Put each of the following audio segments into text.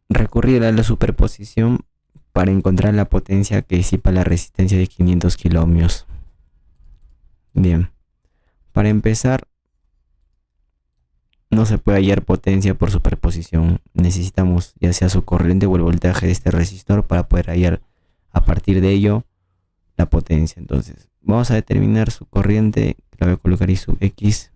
recurrir a la superposición para encontrar la potencia que disipa la resistencia de 500 kiloohmios. Bien, para empezar, no se puede hallar potencia por superposición. Necesitamos ya sea su corriente o el voltaje de este resistor para poder hallar a partir de ello la potencia. Entonces, vamos a determinar su corriente, la voy a colocar I sub X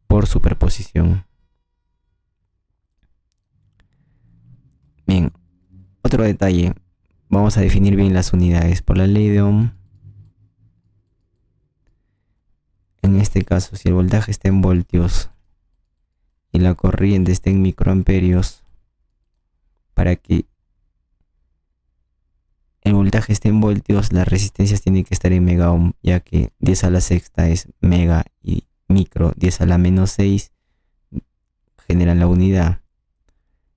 por superposición. Bien, otro detalle, vamos a definir bien las unidades por la ley de Ohm. En este caso, si el voltaje está en voltios y la corriente está en microamperios, para que el voltaje esté en voltios, las resistencias tienen que estar en mega ohm, ya que 10 a la sexta es mega y micro, 10 a la menos 6 generan la unidad.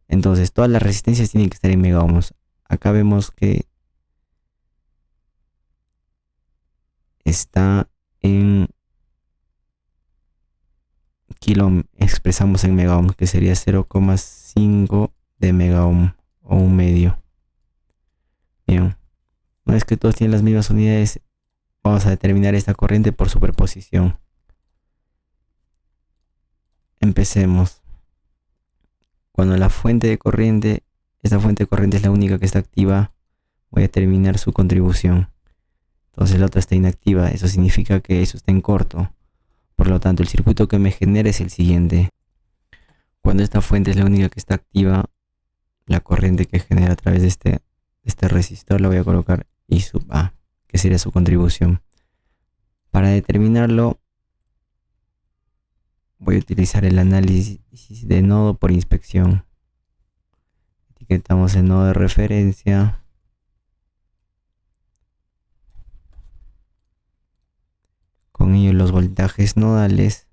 Entonces todas las resistencias tienen que estar en mega ohms. Acá vemos que está en kilo ohm, expresamos en mega ohm, que sería 0,5 de mega ohm o un medio. Bien, una vez que todos tienen las mismas unidades, vamos a determinar esta corriente por superposición. Empecemos. Cuando la fuente de corriente, esta fuente de corriente es la única que está activa, voy a determinar su contribución. Entonces la otra está inactiva, eso significa que eso está en corto. Por lo tanto, el circuito que me genera es el siguiente. Cuando esta fuente es la única que está activa, la corriente que genera a través de este resistor la voy a colocar I sub A, que sería su contribución. Para determinarlo, voy a utilizar el análisis de nodo por inspección. Etiquetamos el nodo de referencia. Con ello los voltajes nodales.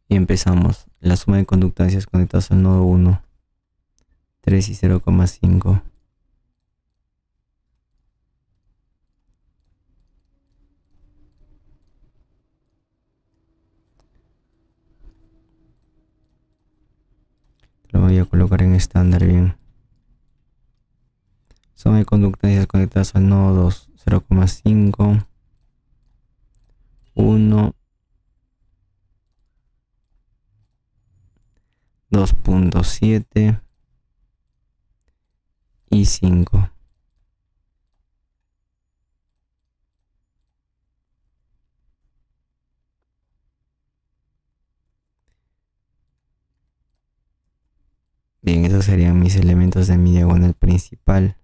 Y empezamos. La suma de conductancias conectadas al nodo 1. 3 y 0,5. Lo voy a colocar en estándar bien. Suma de conductancias conectadas al nodo 2. 0,5. 1. 2.7 y 5. Bien, esos serían mis elementos de mi diagonal principal.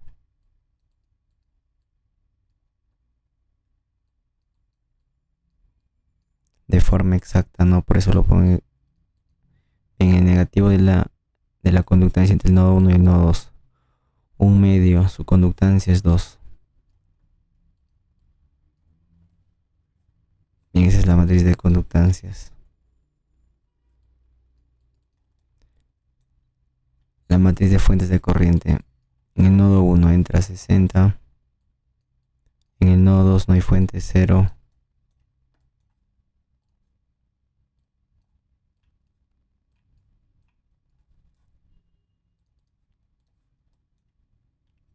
De forma exacta, no, por eso lo pongo en el negativo de la conductancia entre el nodo 1 y el nodo 2. Un medio, su conductancia es 2. Bien, esa es la matriz de conductancias. La matriz de fuentes de corriente. En el nodo 1 entra 60. En el nodo 2 no hay fuente, 0.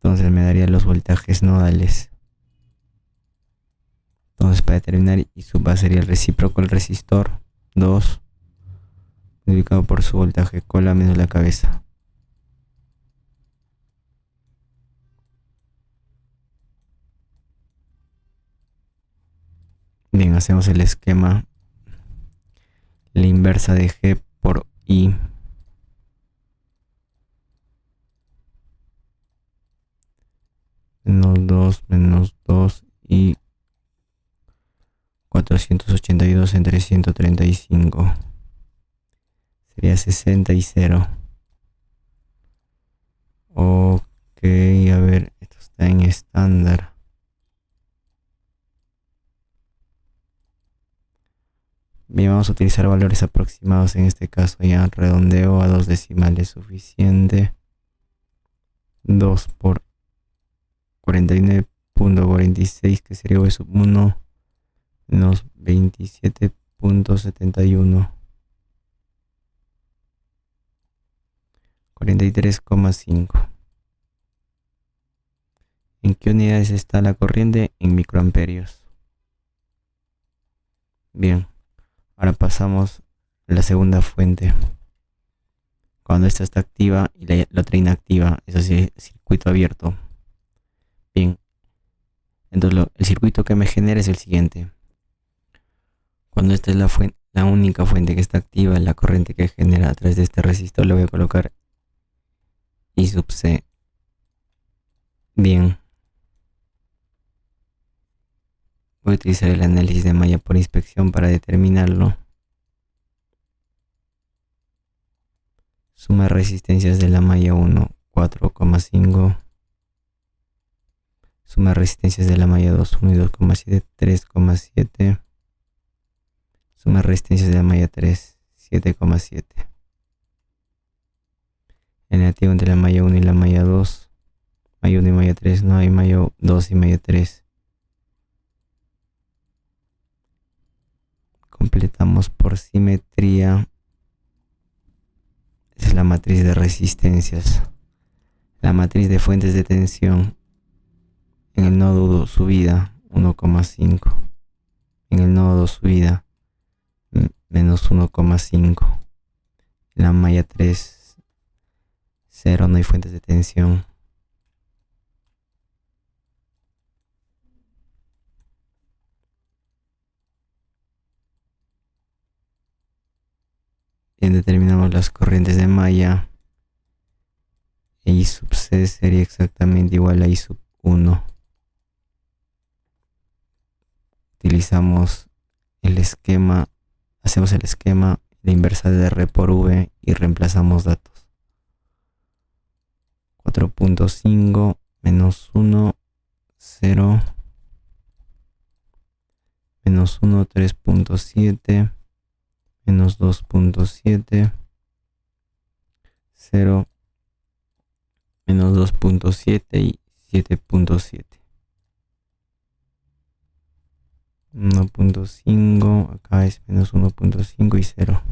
Entonces me daría los voltajes nodales. Entonces para determinar I sub A sería el recíproco del resistor 2 multiplicado por su voltaje cola menos la cabeza. Bien, hacemos el esquema. La inversa de G por I. Menos 2 y 482 entre 135. Sería 60 y 0. Ok, a ver, esto está en estándar. Bien, vamos a utilizar valores aproximados en este caso. Ya redondeo a 2 decimales suficiente. 2 por 49.46, que sería V sub 1 menos 27.71. 43,5. ¿En qué unidades está la corriente? En microamperios. Bien, ahora pasamos a la segunda fuente. Cuando esta está activa y la otra inactiva, eso sí, circuito abierto. Bien, entonces el circuito que me genera es el siguiente. Cuando esta es la única fuente que está activa, la corriente que genera a través de este resistor, le voy a colocar I sub C. Bien, voy a utilizar el análisis de malla por inspección para determinarlo. Suma resistencias de la malla 1, 4,5. Suma resistencias de la malla 2, 1 y 2,7, 3,7. Suma resistencias de la malla 3, 7,7. El negativo entre la malla 1 y la malla 2. Malla 1 y malla 3 no hay, malla 2 y malla 3. Completamos por simetría. Esa es la matriz de resistencias. La matriz de fuentes de tensión. En el nodo subida 1,5. En el nodo subida menos 1,5. En la malla 3, 0, no hay fuentes de tensión. Bien, determinamos las corrientes de malla. I sub C sería exactamente igual a I sub 1. Utilizamos el esquema, hacemos el esquema, la inversa de R por V y reemplazamos datos. 4,5 menos 1, 0, menos 1, 3,7, menos 2,7, 0, menos 2,7 y 7,7. 1,5, acá es menos 1,5 y 0.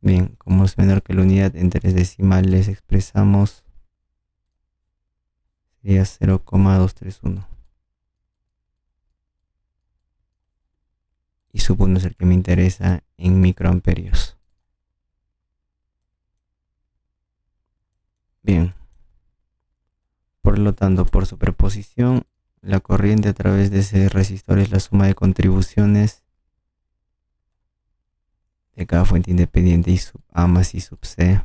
Bien, como es menor que la unidad, en tres decimales expresamos, sería 0,231. Y sub 1 es el que me interesa en microamperios. Bien, por lo tanto, por superposición, la corriente a través de ese resistor es la suma de contribuciones de cada fuente independiente I sub A más I sub C.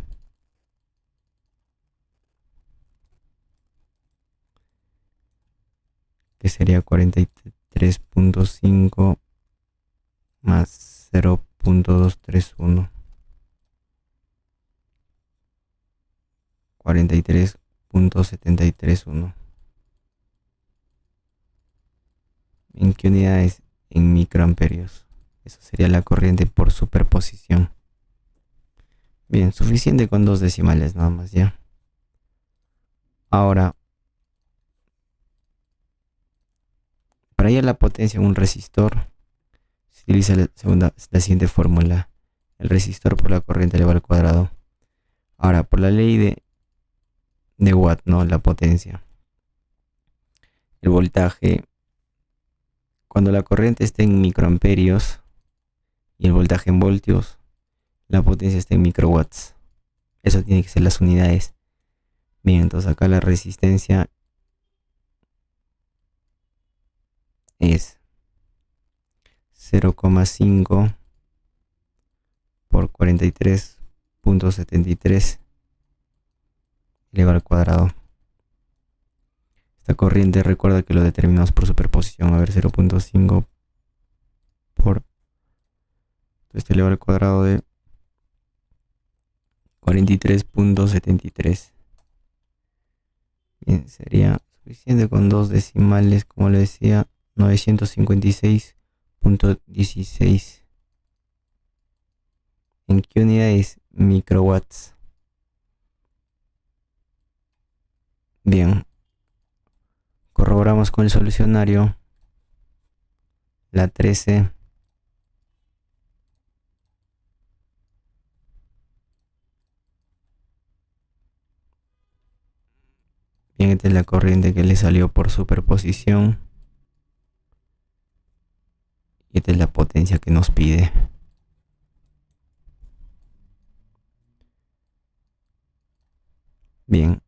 Que sería 43,5 más 0,231. 43,731. ¿En qué unidades? En microamperios. Eso sería la corriente por superposición. Bien, suficiente con dos decimales nada más ya. Ahora, para hallar la potencia en un resistor, se utiliza la siguiente fórmula. El resistor por la corriente elevado al cuadrado. Ahora, por la ley de Watt, ¿no? La potencia. El voltaje, cuando la corriente esté en microamperios y el voltaje en voltios, la potencia está en microwatts. Eso tiene que ser las unidades. Bien, entonces acá la resistencia es 0,5 por 43,73 elevado al cuadrado. Esta corriente, recuerda que lo determinamos por superposición. A ver, 0,5 por elevado al cuadrado de 43,73. Bien, sería suficiente con dos decimales, como le decía, 956,16. ¿En qué unidad es? Microwatts. Bien, corroboramos con el solucionario. La 13 Bien, esta es la corriente que le salió por superposición. Y esta es la potencia que nos pide. Bien.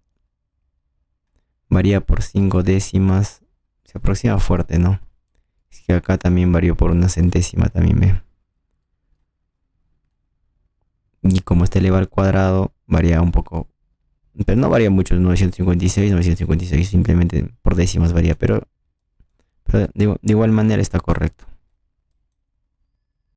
Varía por 5 décimas. Se aproxima fuerte, ¿no? Es que acá también varió por una centésima también, ¿ve? Y como está elevado al cuadrado, varía un poco. Pero no varía mucho, 956, simplemente por décimas varía. Pero de igual manera está correcto.